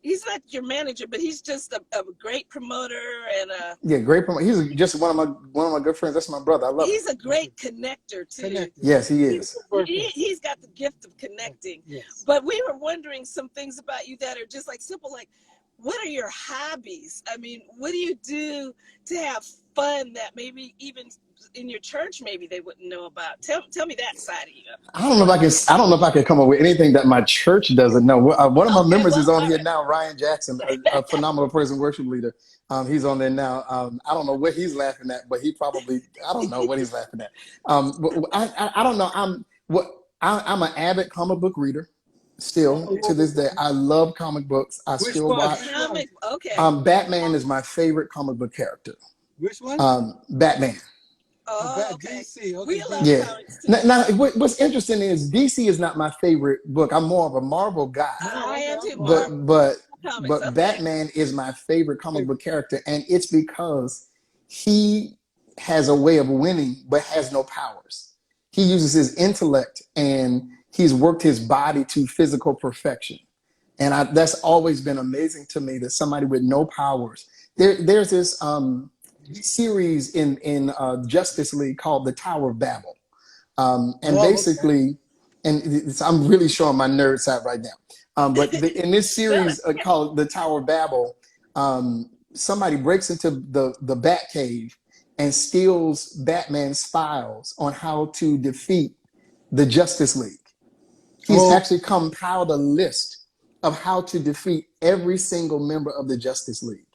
he's not your manager, but he's just a great promoter and great promoter. He's just one of my good friends. That's my brother. I love him. He's a great connector too. Yes, he is. He's got the gift of connecting. Yes. But we were wondering some things about you that are just like simple, like, what are your hobbies? I mean, what do you do to have fun that maybe even in your church maybe they wouldn't know about? Tell me that side of you. I don't know if I can come up with anything that my church doesn't know. One of my members is on here now, Ryan Jackson, a phenomenal person, worship leader. He's on there now. I don't know what he's laughing at, but I don't know what he's laughing at. I don't know. what I'm an avid comic book reader still Oh, to this day. I love comic books. I which still one? watch. Which one? Comic, okay. Batman is my favorite comic book character. Which one? Batman. Oh, okay. DC. Okay, We love Yeah. DC. comics too. Now, what's interesting is DC is not my favorite book. I'm more of a Marvel guy, I am too. but Marvel comics. Okay. Batman is my favorite comic book character, and it's because he has a way of winning, but has no powers. He uses his intellect, and he's worked his body to physical perfection. And that's always been amazing to me that somebody with no powers. There's this series in Justice League called the Tower of Babel, and Oh, okay. basically, I'm really showing my nerd side right now. But in this Good. series called the Tower of Babel, somebody breaks into the Batcave and steals Batman's files on how to defeat the Justice League. He's Oh, actually compiled a list of how to defeat every single member of the Justice League,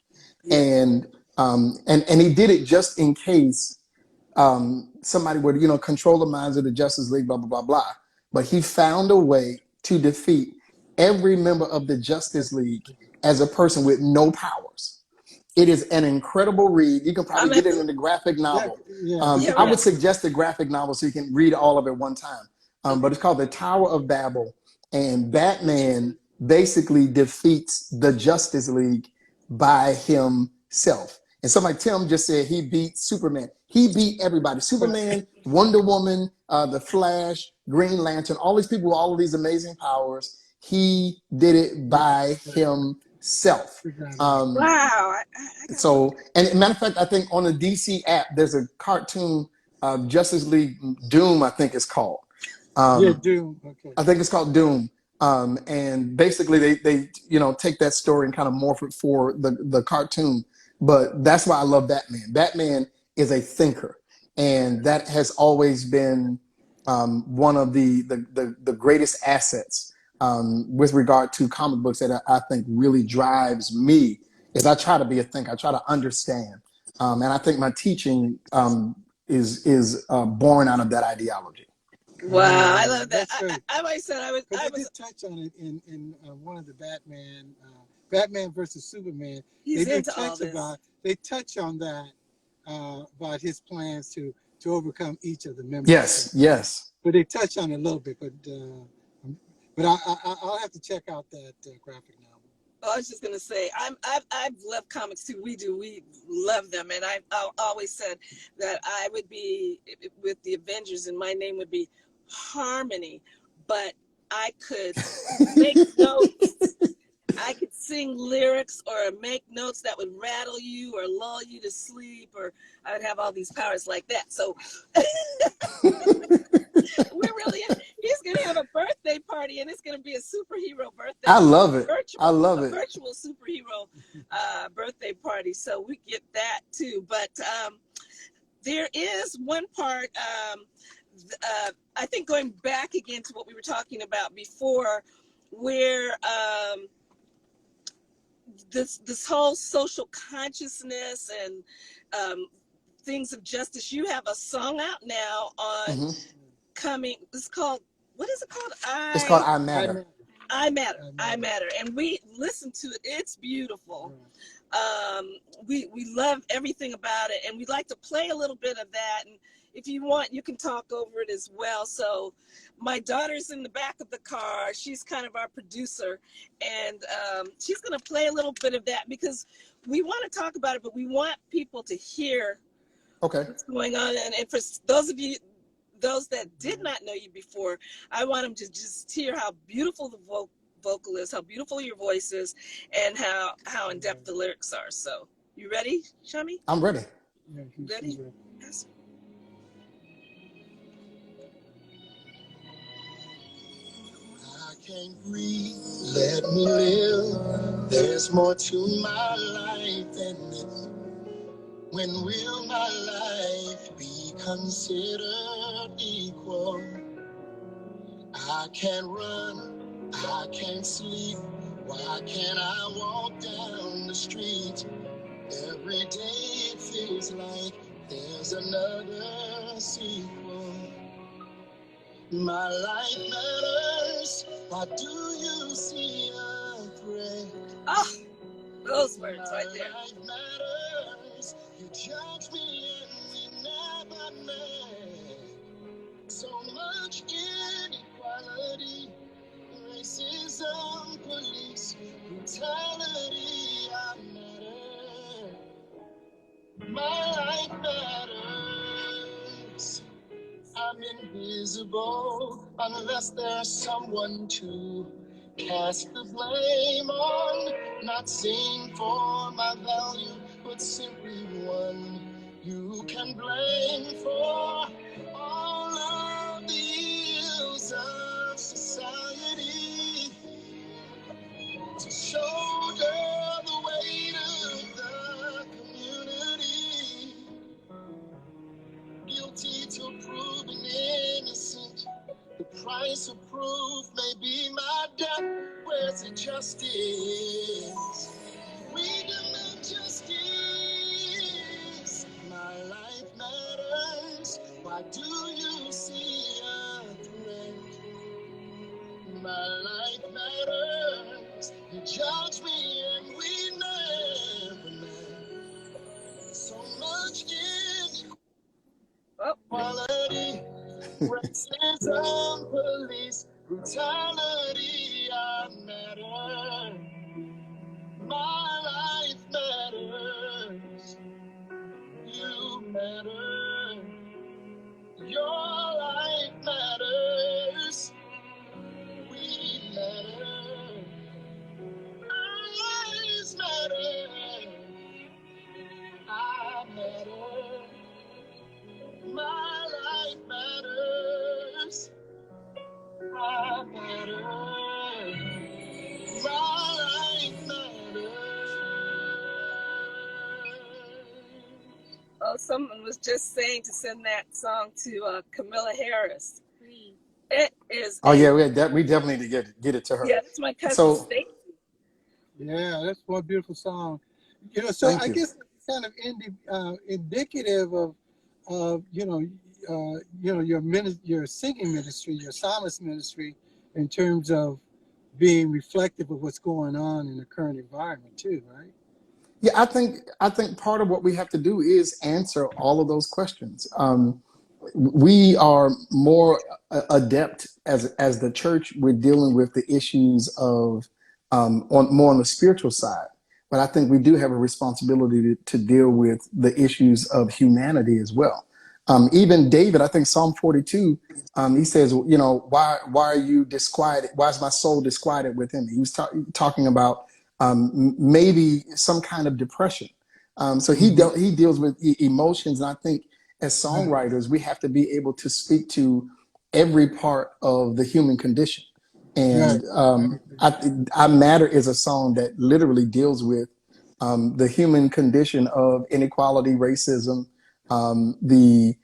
Yeah. and and he did it just in case somebody would control the minds of the Justice League, blah blah blah blah. But he found a way to defeat every member of the Justice League as a person with no powers. It is an incredible read. You can probably I'm get at it the. in the graphic yeah, novel. yeah. This Yeah, is I right. would suggest the graphic novel so you can read all of it one time. Okay. But it's called The Tower of Babel, and Batman basically defeats the Justice League by himself. And somebody, Tim, just said he beat Superman. He beat everybody. Superman, Wonder Woman, the Flash, Green Lantern, all these people with all of these amazing powers. He did it by himself. Um, Wow. I gotta look. so, and matter of fact, I think on the DC app, there's a cartoon, Justice League Doom, I think it's called. yeah, Um, Doom. Okay. I think it's called Doom. And basically they take that story and kind of morph it for the cartoon. But that's why I love Batman. Batman is a thinker, and that has always been one of the greatest assets with regard to comic books that I think really drives me. Is I try to be a thinker. I try to understand, and I think my teaching is born out of that ideology. Wow, I love that. That's great. I always said But I they was. did touch on it in one of the Batman versus Superman. He's They did into all touch this. about. They touch on that about his plans to overcome each of the members. Yes, yes. But they touch on it a little bit. But I'll have to check out that graphic novel. I was just gonna say I've loved comics too. We love them, and I always said that I would be with the Avengers, and my name would be Harmony, but I could make notes. I could sing lyrics or make notes that would rattle you or lull you to sleep, or I would have all these powers like that. So we're really, he's going to have a birthday party, and it's going to be a superhero birthday. I love it. I A love it. virtual superhero birthday party. So we get that too. But there is one part, I think going back again to what we were talking about before, where this whole social consciousness and things of justice. You have a song out now on coming. It's called, what is it called? It's called I Matter. I Matter, and we listen to it. It's beautiful. We love everything about it, and we'd like to play a little bit of that. And if you want, you can talk over it as well. So my daughter's in the back of the car. She's kind of our producer, and she's going to play a little bit of that because we want to talk about it, but we want people to hear what's going on. And for those of you, those that did not know you before, I want them to just hear how beautiful the vocal is, how beautiful your voice is, and how in-depth the lyrics are. So you ready, Shami? I'm ready. Yeah, Ready? Yes. I can't breathe, let me live. There's more to my life than this. When will my life be considered equal? I can't run, I can't sleep. Why can't I walk down the street? Every day it feels like there's another sequel. My life matters. Why do you see a threat? Oh, those words right there. My life matters. You judge me and we never met. So much inequality, racism, police brutality. I matter. My life matters. I'm invisible unless there's someone to cast the blame on. Not saying for my value, but simply one you can blame for all of the ills of society. To shoulder the weight of the community. Guilty till proven innocent. The price of proof may be my death. Where's the justice? We demand justice. My life matters. Why do you see a threat? My life matters. You judge me and we never met. So much inequality, racism, police brutality. I matter. My life matters. You matter. Your life matters. We matter. Our lives matter. I matter. My life matters. I matter. My life matters. Oh, someone was just saying to send that song to Camilla Harris. It is. Oh yeah, we definitely need to get it to her. Yeah, that's my cousin So Stacy. Yeah, that's one beautiful song. So thank I you. guess it's kind of indicative of your singing ministry, your psalmist ministry, in terms of being reflective of what's going on in the current environment too, right? Yeah, I think part of what we have to do is answer all of those questions. We are more adept as the church. We're dealing with the issues of on the spiritual side, but I think we do have a responsibility to deal with the issues of humanity as well. Even David, I think Psalm 42, he says, why are you disquieted? Why is my soul disquieted within me? He was talking about maybe some kind of depression. So he deals with emotions, and I think as songwriters, we have to be able to speak to every part of the human condition. And I Matter is a song that literally deals with the human condition of inequality, racism, the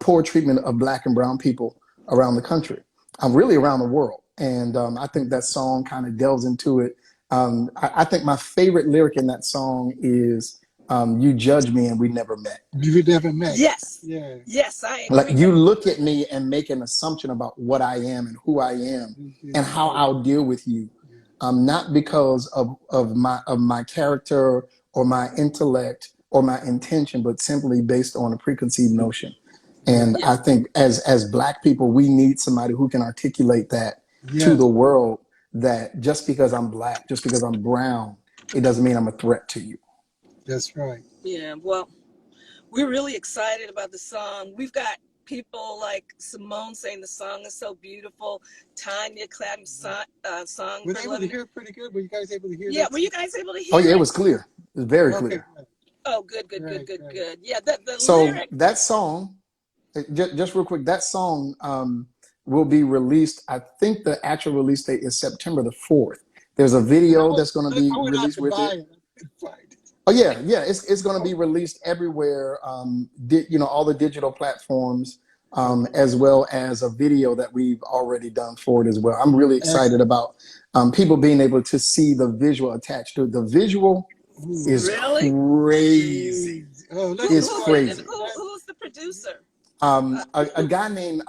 poor treatment of Black and brown people around the country, really around the world. And I think that song kind of delves into it. I think my favorite lyric in that song is, you judge me and we never met. We never met. Yes. Yeah. Yes, I agree. Like you look at me and make an assumption about what I am and who I am and how I'll deal with you. Not because of my character or my intellect or my intention, but simply based on a preconceived notion. And I think as Black people, we need somebody who can articulate that to the world, that just because I'm Black, just because I'm brown, it doesn't mean I'm a threat to you. That's right. Yeah, well, we're really excited about the song. We've got people like Simone saying the song is so beautiful. Tanya clapping song. Were they able to hear it pretty good? Were you guys able to hear that? Yeah, were you guys able to hear Oh yeah, it? it was clear. It was very clear. Oh, good. Yeah, the So lyric. that song, just real quick, that song will be released. I think the actual release date is September the 4th. There's a video that's going to be released with it. Oh yeah, it's going to be released everywhere. All the digital platforms, as well as a video that we've already done for it as well. I'm really excited about people being able to see the visual attached to it. The visual is Really? crazy. Oh, it's crazy. Who's the producer? A guy named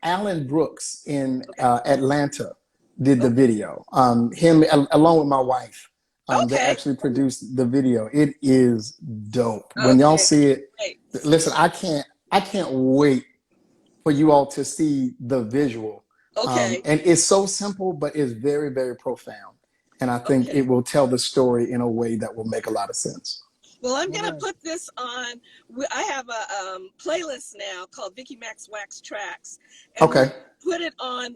Alan Brooks in Okay. Atlanta did the Okay. video. Him along with my wife. They Okay. actually produced the video. It is dope. When y'all Okay. see it, Great. listen, I can't wait for you all to see the visual. Okay. And it's so simple, but it's very, very profound. And I think Okay. it will tell the story in a way that will make a lot of sense. Well, I'm going to put this on. I have a playlist now called Vicki Mack's Wax Tracks. And Okay. we'll put it on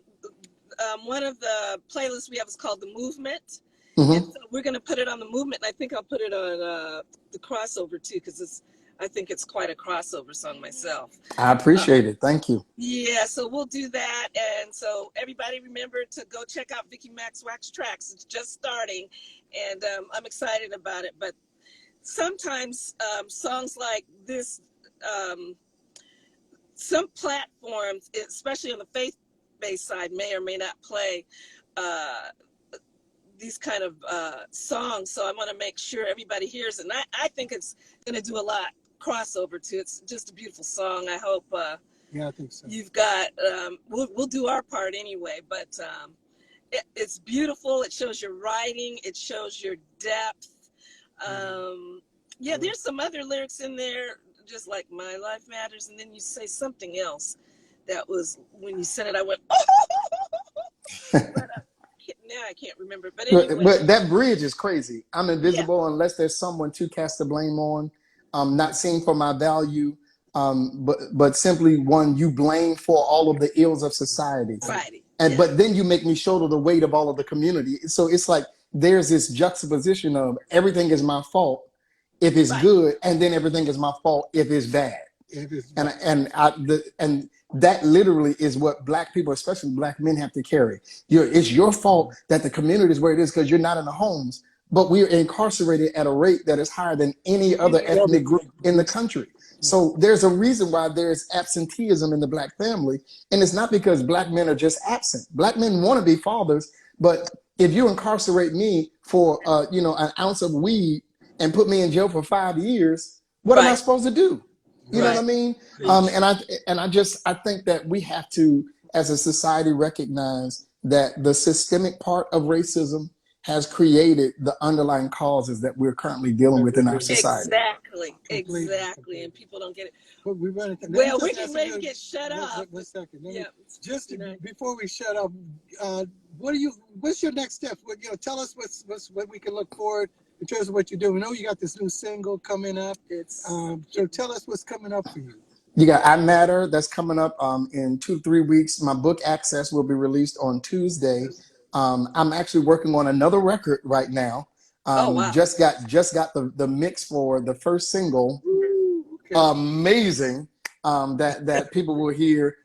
one of the playlists we have is called The Movement. Mm-hmm. And so we're going to put it on The Movement. And I think I'll put it on the crossover too, because I think it's quite a crossover song myself. I appreciate it. Thank you. Yeah, so we'll do that. And so everybody remember to go check out Vicki Mack's Wax Tracks. It's just starting, and I'm excited about it. But sometimes songs like this, some platforms, especially on the faith-based side, may or may not play these kind of songs. So I want to make sure everybody hears it. And I think it's going to do a lot crossover too. It's just a beautiful song. I hope yeah, I think so. You've got, we'll do our part anyway, but it's beautiful. It shows your writing. It shows your depth. Yeah, there's some other lyrics in there, just like My Life Matters. And then you say something else that was, when you said it, I went, oh! But, now I can't remember. But anyway. But that bridge is crazy. I'm invisible unless there's someone to cast the blame on. Not seen for my value, but simply one you blame for all of the ills of society. Right. And but then you make me shoulder the weight of all of the community. So it's like there's this juxtaposition of everything is my fault if it's good, and then everything is my fault if it's bad. And that literally is what Black people, especially Black men, have to carry. It's your fault that the community is where it is because you're not in the homes, but we're incarcerated at a rate that is higher than any other ethnic group in the country. So there's a reason why there's absenteeism in the Black family. And it's not because Black men are just absent. Black men want to be fathers, but if you incarcerate me for an ounce of weed and put me in jail for 5 years, what am I supposed to do? You know what I mean? And I think that we have to, as a society, recognize that the systemic part of racism has created the underlying causes that we're currently dealing with in our society. Exactly. And people don't get it. But we're getting ready to get shut off. One second. Just before we shut up, what's your next step? Tell us what we can look forward in terms of what you're doing. We know you got this new single coming up. So tell us what's coming up for you. You got I Matter, that's coming up in 2-3 weeks. My book Access will be released on Tuesday. I'm actually working on another record right now. Just got the mix for the first single. Amazing. That people will hear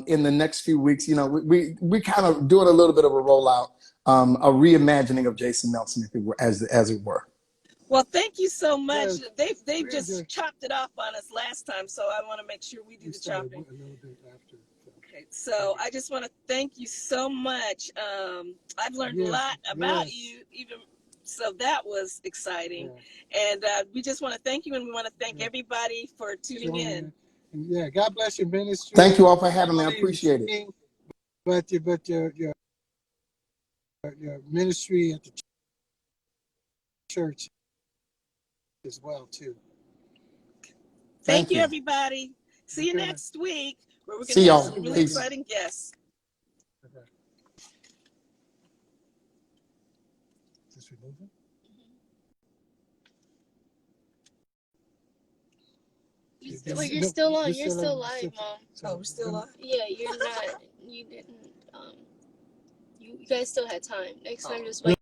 in the next few weeks. We kind of doing a little bit of a rollout, a reimagining of Jason Nelson, if it were, as it were. Well, thank you so much. They've just chopped it off on us last time, so I want to make sure we do the chopping. A little bit after. Okay, so I just want to thank you so much. I've learned a lot about you, even so that was exciting. And we just want to thank you, and we want to thank everybody for tuning in. Yeah, God bless your ministry. Thank you all for having me. I appreciate it. But your ministry at the church as well too. Thank you, everybody. See you next week, where we're going to have some really exciting guests. Just remove it. You're still on. You're still live, Mom. Oh, we're still on? Yeah, you're not. You didn't. You guys still had time. Next time, just wait.